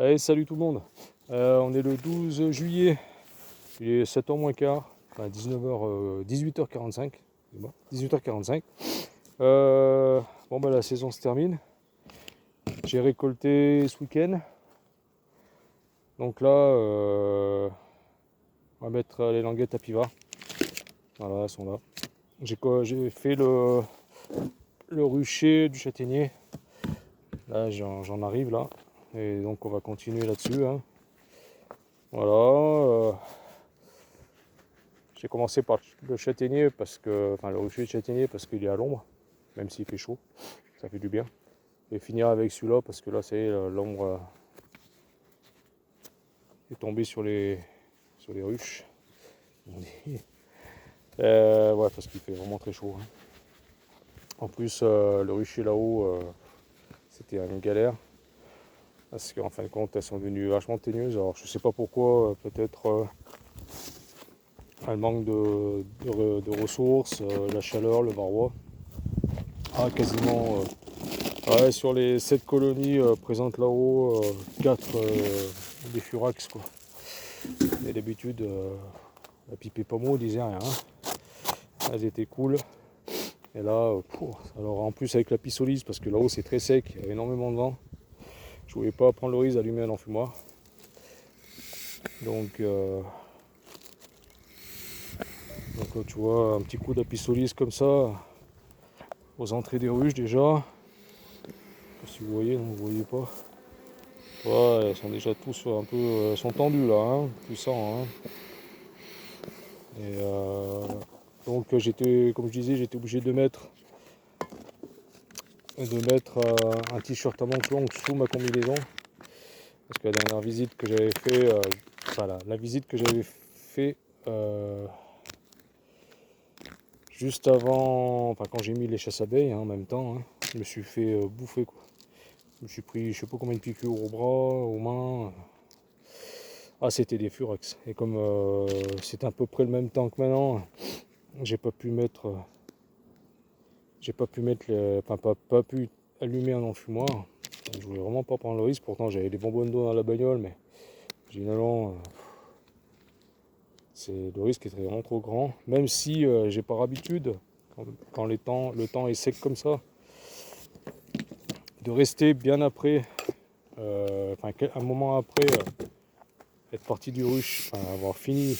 Allez, salut tout le monde. On est le 12 juillet, il est 7h moins quart, enfin 19h, 18h45. 18h45. Bon bah la saison se termine. J'ai récolté ce week-end. Donc là, on va mettre les languettes à piva. Voilà, elles sont là. J'ai fait le rucher du châtaignier. Là, j'en arrive là. Et donc on va continuer là-dessus, hein. Voilà. J'ai commencé par le châtaignier enfin le rucher de châtaignier parce qu'il est à l'ombre, même s'il fait chaud, ça fait du bien. Et finir avec celui-là parce que là, c'est l'ombre est tombée sur les ruches. Ouais, parce qu'il fait vraiment très chaud, hein. En plus, le rucher là-haut, c'était une galère parce qu'en fin de compte, elles sont devenues vachement teigneuses. Alors, je sais pas pourquoi, peut-être un manque de ressources, la chaleur, le varroa. Ah, quasiment. Ouais, sur les 7 colonies présentes là-haut, 4 des furax quoi. Et d'habitude, la pipe et pommeau disait rien, hein. Elles étaient cool. Et là, alors en plus avec la pissolise, parce que là-haut c'est très sec, il y a énormément de vent. Je voulais pas prendre le risque d'allumer un enfumoir. Donc là, tu vois, un petit coup de la pissolise comme ça, aux entrées des ruches déjà. Je sais pas si vous voyez, non, vous voyez pas. Ouais, elles sont déjà tous un peu, elles sont tendues là, hein, puissants, hein. Et donc comme je disais, j'étais obligé un t-shirt à manches longues sous ma combinaison. Parce que la dernière visite que j'avais fait, la visite que j'avais fait juste avant, enfin quand j'ai mis les chasses abeilles, hein, en même temps, hein, je me suis fait bouffer quoi. Je me suis pris je sais pas combien de piqûres au bras, aux mains. Ah, c'était des furex. Et comme c'était à peu près le même temps que maintenant, j'ai pas pu mettre, pas pu allumer un enfumoir. Je voulais vraiment pas prendre le risque. Pourtant, j'avais des bonbonnes d'eau dans la bagnole, mais généralement, le risque est vraiment trop grand. Même si j'ai par habitude, quand le temps est sec comme ça, de rester bien après, un moment après être parti du ruche, avoir fini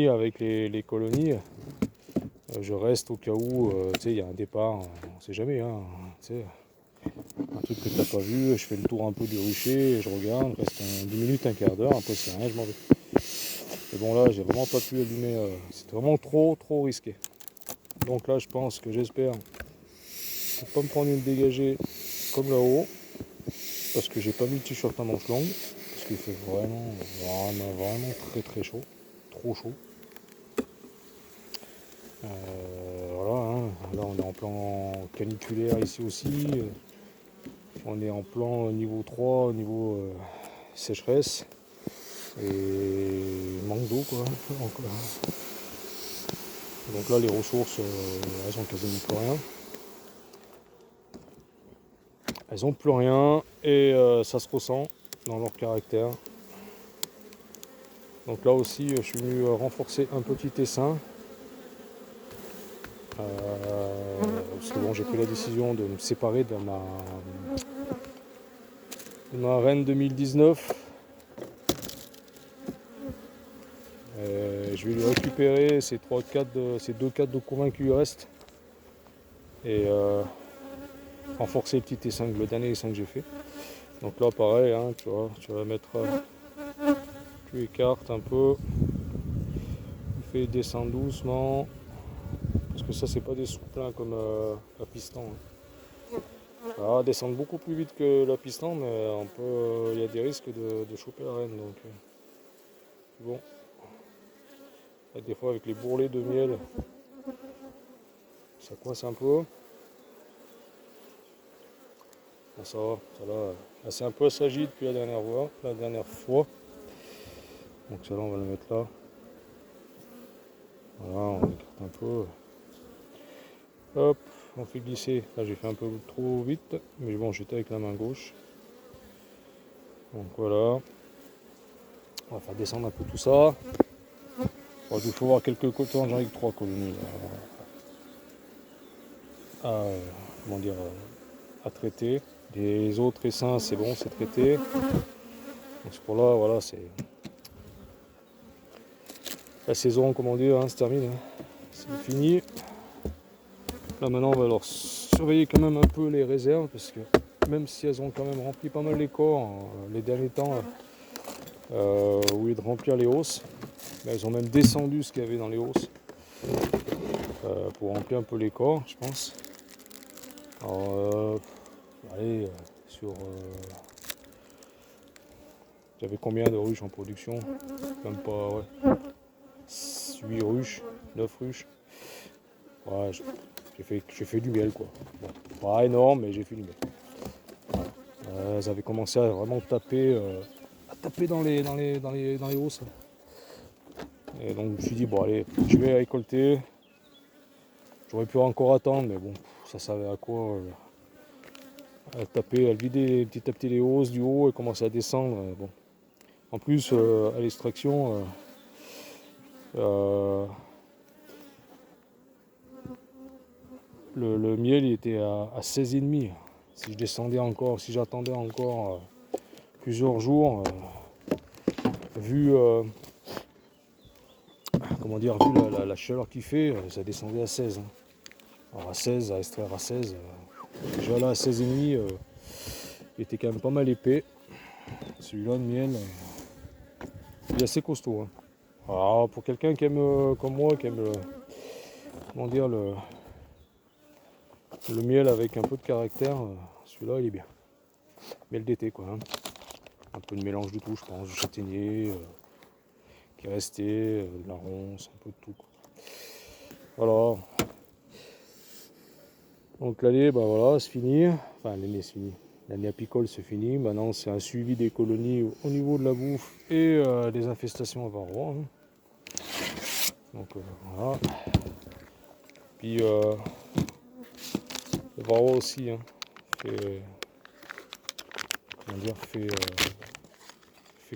avec les colonies. Je reste au cas où, il y a un départ, on sait jamais, hein, un truc que tu n'as pas vu, je fais le tour un peu du rucher, je regarde, reste 10 minutes, un quart d'heure, après c'est rien, je m'en vais. Et bon là, j'ai vraiment pas pu allumer, c'était vraiment trop risqué. Donc là, j'espère ne pas me prendre une dégagée comme là-haut, parce que j'ai pas mis le t-shirt à manches longues, parce qu'il fait vraiment très chaud, trop chaud. Voilà, hein. Là on est en plan caniculaire ici aussi. On est en plan niveau 3, niveau sécheresse. Et manque d'eau quoi. Donc là les ressources, elles ont quasiment plus rien. Elles ont plus rien et ça se ressent dans leur caractère. Donc là aussi je suis venu renforcer un petit essaim. Parce que bon, j'ai pris la décision de me séparer de ma reine 2019. Je vais lui récupérer ces 2 cadres de couvain qui lui restent et renforcer le petit essaim, le dernier essaim que j'ai fait. Donc là pareil, hein, tu vois, tu vas mettre, tu écartes un peu, tu fais descendre doucement, parce que ça c'est pas des souplins comme la piston, hein. Ça va descendre beaucoup plus vite que la piston, mais il y a des risques de choper la reine. Donc bon, et des fois avec les bourrelets de miel, ça coince un peu. Bon, ça va, ça là, c'est un peu assagi depuis la dernière fois. Donc ça là on va le mettre là. Voilà, on écarte un peu. Hop, on fait glisser. Là j'ai fait un peu trop vite, mais bon j'étais avec la main gauche. Donc voilà, on va faire descendre un peu tout ça. Bon, il faut voir quelques cotons, j'en ai que 3 colonies à, comment dire, à traiter. Les autres essaims, c'est bon, c'est traité. Donc pour là, voilà, c'est la saison, comment dire, hein, se termine. Hein. C'est fini. Là maintenant, on va leur surveiller quand même un peu les réserves parce que même si elles ont quand même rempli pas mal les corps les derniers temps, au lieu de remplir les hausses, elles ont même descendu ce qu'il y avait dans les hausses pour remplir un peu les corps, je pense. Alors, allez, j'avais combien de ruches en production? Même pas, ouais. 8 ruches, 9 ruches. Ouais, j'ai fait du miel, quoi. Bon, pas énorme, mais j'ai fait du miel. Elles avaient commencé à vraiment taper dans les hausses. Et donc je me suis dit, bon allez, je vais récolter. J'aurais pu encore attendre, mais bon, ça servait à quoi elle tapait, elle vidait petit à petit les hausses du haut et commençait à descendre. Bon. En plus, à l'extraction, le miel il était à 16,5. Si je descendais encore, si j'attendais encore plusieurs jours, vu comment dire, vu la chaleur qu'il fait, ça descendait à 16. Hein. Alors à 16, à extraire à 16, déjà là à 16,5, il était quand même pas mal épais. Celui-là de miel, il est assez costaud. Hein. Alors pour quelqu'un qui aime, comme moi, qui aime comment dire, le miel avec un peu de caractère, celui-là il est bien. Miel d'été quoi. Hein. Un peu de mélange de tout, je pense, du châtaignier qui est resté, de la ronce, un peu de tout. Quoi. Voilà. Donc l'année, bah voilà, c'est fini. Enfin l'année c'est fini. L'année apicole c'est fini. Maintenant c'est un suivi des colonies au niveau de la bouffe et des infestations à varroa. Hein. Donc voilà. Puis le varroa aussi hein, fait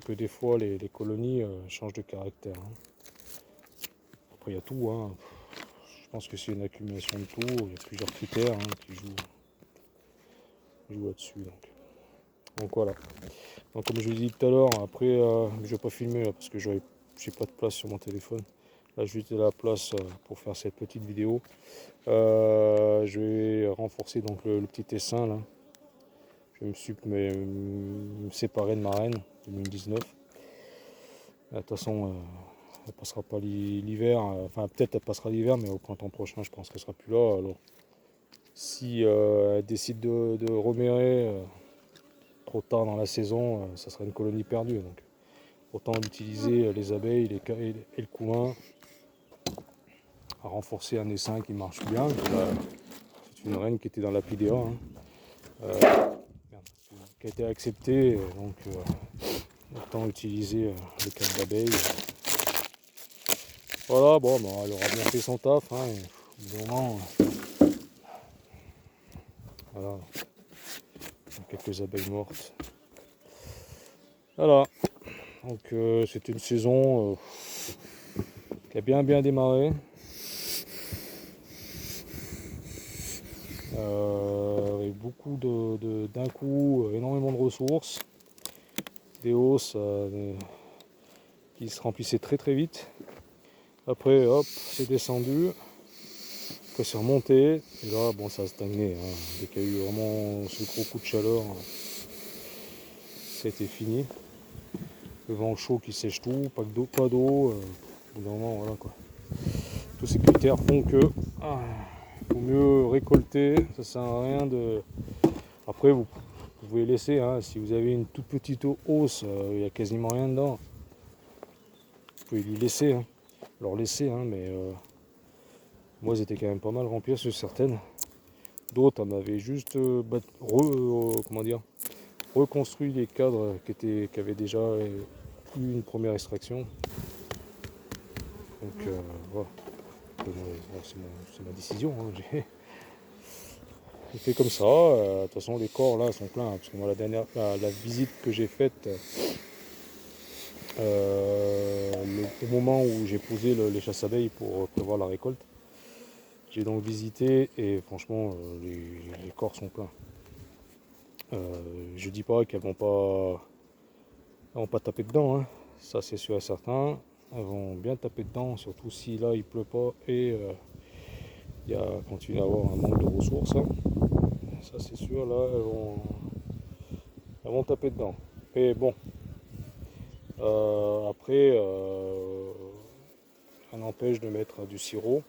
que des fois les colonies changent de caractère. Hein. Après il y a tout. Hein. Je pense que c'est une accumulation de tout. Il y a plusieurs critères hein, qui jouent là-dessus. Donc voilà. Donc comme je vous l'ai dit tout à l'heure, après je ne vais pas filmer là, parce que j'ai pas de place sur mon téléphone. Là je vais de la place pour faire cette petite vidéo. Je vais renforcer donc le petit essaim là. Je vais me séparer de ma reine 2019. De toute façon, elle passera pas l'hiver. Enfin peut-être elle passera l'hiver, mais au printemps prochain je pense qu'elle sera plus là. Alors si elle décide de remérer trop tard dans la saison, ça sera une colonie perdue. Donc autant utiliser les abeilles et le couvain à renforcer un essaim qui marche bien. C'est une reine qui était dans l'apidéa, hein, qui a été acceptée, donc autant utiliser les cannes d'abeilles. Voilà, bon, bah, elle aura bien fait son taf. Hein, au bout d'un moment, voilà, quelques abeilles mortes. Voilà, donc c'est une saison qui a bien démarré. Avec beaucoup d'un coup, énormément de ressources, des hausses qui se remplissaient très vite. Après, hop, c'est descendu, après c'est remonté, et là, bon, ça a stagné. Hein. Dès qu'il y a eu vraiment ce gros coup de chaleur, ça a été fini. Le vent chaud qui sèche tout, pas d'eau, au bout d'un moment, voilà quoi. Tous ces critères font que faut mieux récolter, ça sert à rien de. Après, vous pouvez laisser, hein, si vous avez une toute petite hausse, il n'y a quasiment rien dedans. Vous pouvez lui laisser, hein, leur laisser, hein, mais moi, elles étaient quand même pas mal remplies sur certaines. D'autres, elles m'avaient juste comment dire, reconstruit les cadres qui avaient déjà eu une première extraction. Donc voilà, c'est ma décision. Hein. on fait comme ça. De toute façon, les corps là sont pleins, hein, parce que moi, la visite que j'ai faite, au moment où j'ai posé les chasses abeilles pour prévoir la récolte, j'ai donc visité et franchement, les corps sont pleins. Je dis pas qu'elles vont pas taper dedans, hein. Ça c'est sûr et certain. Elles vont bien taper dedans, surtout si là il pleut pas et il continue à avoir un manque de ressources, hein. Ça c'est sûr, là elles vont taper dedans. Mais bon, après, ça n'empêche de mettre du sirop.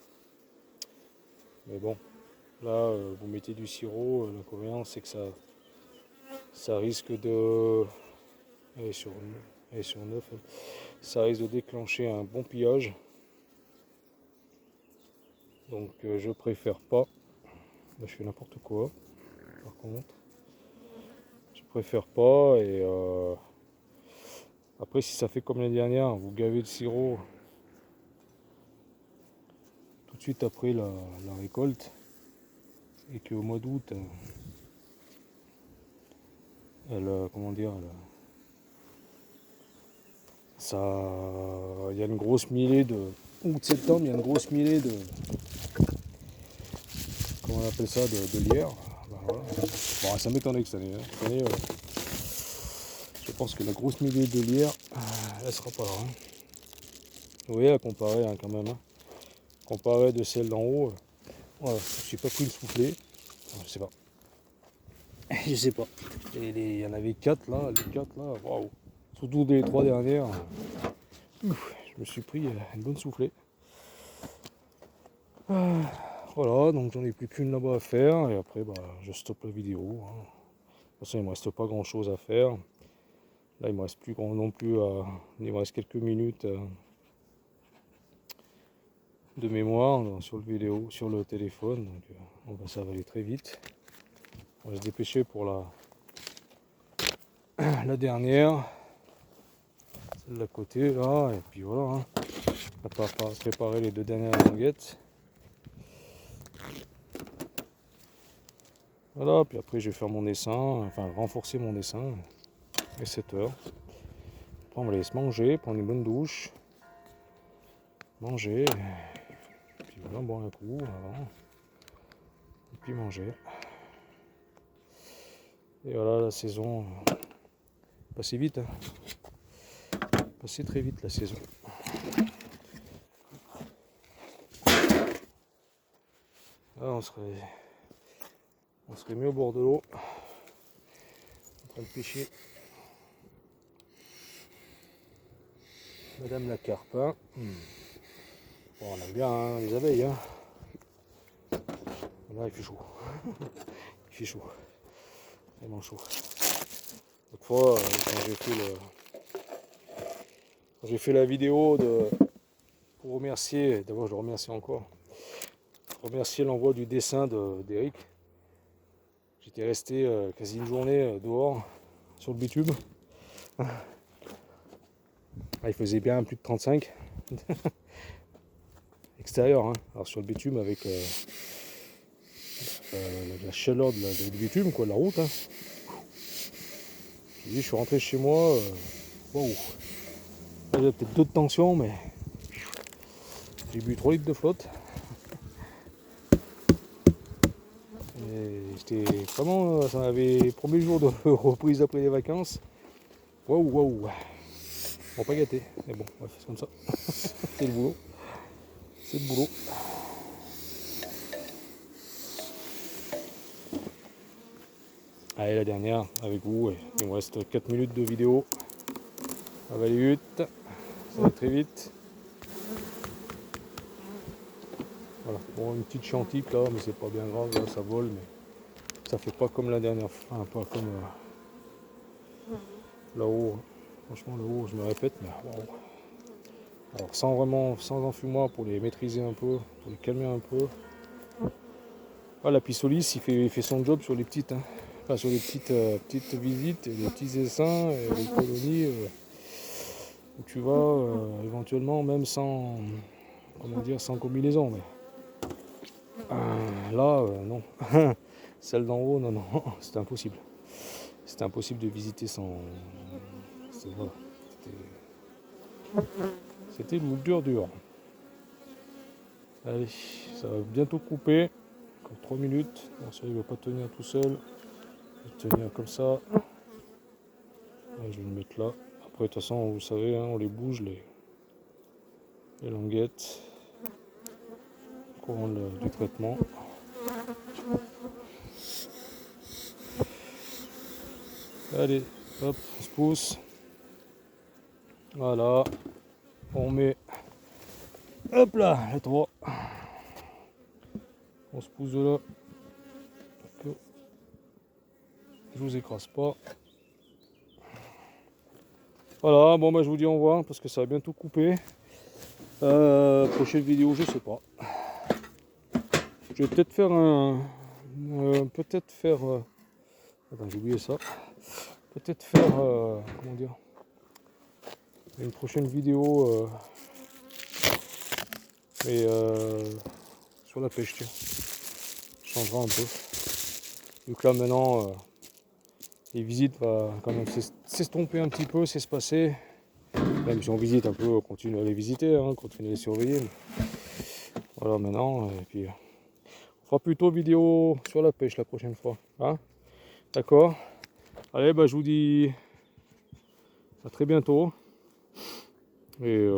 Mais bon, là vous mettez du sirop, l'inconvénient c'est que ça risque de. Elle est sur 9, ça risque de déclencher un bon pillage. Donc je préfère pas. Là, je fais n'importe quoi. Par contre, je préfère pas. Et après, si ça fait comme l'année dernière, vous gavez le sirop tout de suite après la récolte, et qu'au mois d'août, comment dire, il y a une grosse millée de août-septembre, il y a une grosse millée de, comment on appelle ça, de lierre. Ben voilà. Bon, ça m'étonnerait que cette année, hein. Cette année, je pense que la grosse millée de lierre, elle sera pas là, hein. Vous voyez, à comparer, hein, quand même, hein. Comparé de celle d'en haut, voilà, je suis pas pris le soufflet. Je sais pas. Je sais pas. Il y en avait 4 là, les 4 là, waouh. Surtout des 3 dernières. Je me suis pris une bonne soufflée. Voilà, donc j'en ai plus qu'une là-bas à faire et après bah, je stoppe la vidéo, hein. De toute façon il me reste pas grand chose à faire. Là il me reste plus grand non plus, il me reste quelques minutes de mémoire sur le vidéo, sur le téléphone, donc ça va aller très vite. On va se dépêcher pour la dernière, celle de l'à côté là, et puis voilà, hein. On va préparer les 2 dernières languettes. Voilà, puis après je vais faire mon dessin, enfin renforcer mon dessin, et 7 heures. Après on va aller se manger, prendre une bonne douche, manger, puis voilà, boire un coup avant, et puis manger. Et voilà, la saison passait vite, hein. Passait très vite la saison. Là on serait mieux au bord de l'eau, en train de pêcher Madame la carpe, hein. Bon, on aime bien, hein, les abeilles, hein. Là il fait chaud. Il fait chaud. Vraiment chaud. L'autre fois, quand j'ai fait la vidéo pour remercier, d'abord je le remercie encore, remercier l'envoi du dessin d'Eric. J'étais resté quasi une journée dehors sur le bitume. Il faisait bien plus de 35 extérieur, hein. Alors sur le bitume avec la chaleur du bitume, quoi, de la route, hein. Je suis rentré chez moi, waouh. J'avais peut-être 2 de tension, mais j'ai bu 3 litres de flotte. Et j'étais vraiment, ça m'avait premier jour de reprise après les vacances. Waouh, waouh. Bon, pas gâté, mais bon, bref, c'est comme ça. C'est le boulot. C'est le boulot. Allez, la dernière avec vous. Il me reste 4 minutes de vidéo. Ça va aller vite. Ça va très vite. Voilà. Bon, une petite chantique là, mais c'est pas bien grave. Là, ça vole, mais ça fait pas comme la dernière fois. Enfin, pas comme là-haut. Franchement, là-haut, je me répète, mais wow. Alors, sans enfumoir pour les maîtriser un peu, pour les calmer un peu. Ah, la pissolis, il fait son job sur les petites, hein. Enfin, sur les petites visites, les petits essaims, les colonies, où tu vas éventuellement même sans, comment dire, sans combinaison. Mais, là, non. Celle d'en haut, non, non, c'était impossible. C'était impossible de visiter sans. Voilà. C'était dur. Allez, ça va bientôt couper. Encore 3 minutes. Bon, ça, il ne va pas tenir tout seul. Il va tenir comme ça. Ouais, je vais le mettre là. Après, de toute façon, vous savez, hein, on les bouge, les languettes. Courant du traitement. Allez, hop, on se pousse. Voilà. On met. Hop là, les 3. On se pousse de là. Que je vous écrase pas. Voilà, bon bah je vous dis au revoir parce que ça va bientôt couper. Prochaine vidéo, je sais pas. Je vais peut-être faire un. Attends, j'ai oublié ça. Peut-être faire. Comment dire. Une prochaine vidéo. Mais sur la pêche, tiens. Changera un peu. Vu que là maintenant, les visites vont quand même s'estomper un petit peu, s'espacer. Même si on visite un peu, on continue à les visiter, hein, continue à les surveiller. Mais voilà maintenant, et puis on fera plutôt vidéo sur la pêche la prochaine fois. Hein, d'accord? Allez, bah, je vous dis à très bientôt. Et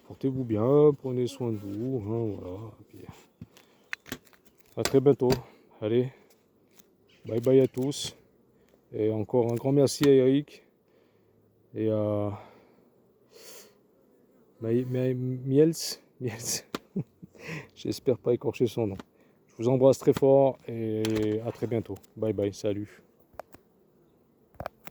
portez-vous bien, prenez soin de vous. Hein, voilà. Et puis, à très bientôt. Allez, bye bye à tous. Et encore un grand merci à Eric et à Miels. J'espère pas écorcher son nom. Je vous embrasse très fort et à très bientôt. Bye bye, salut.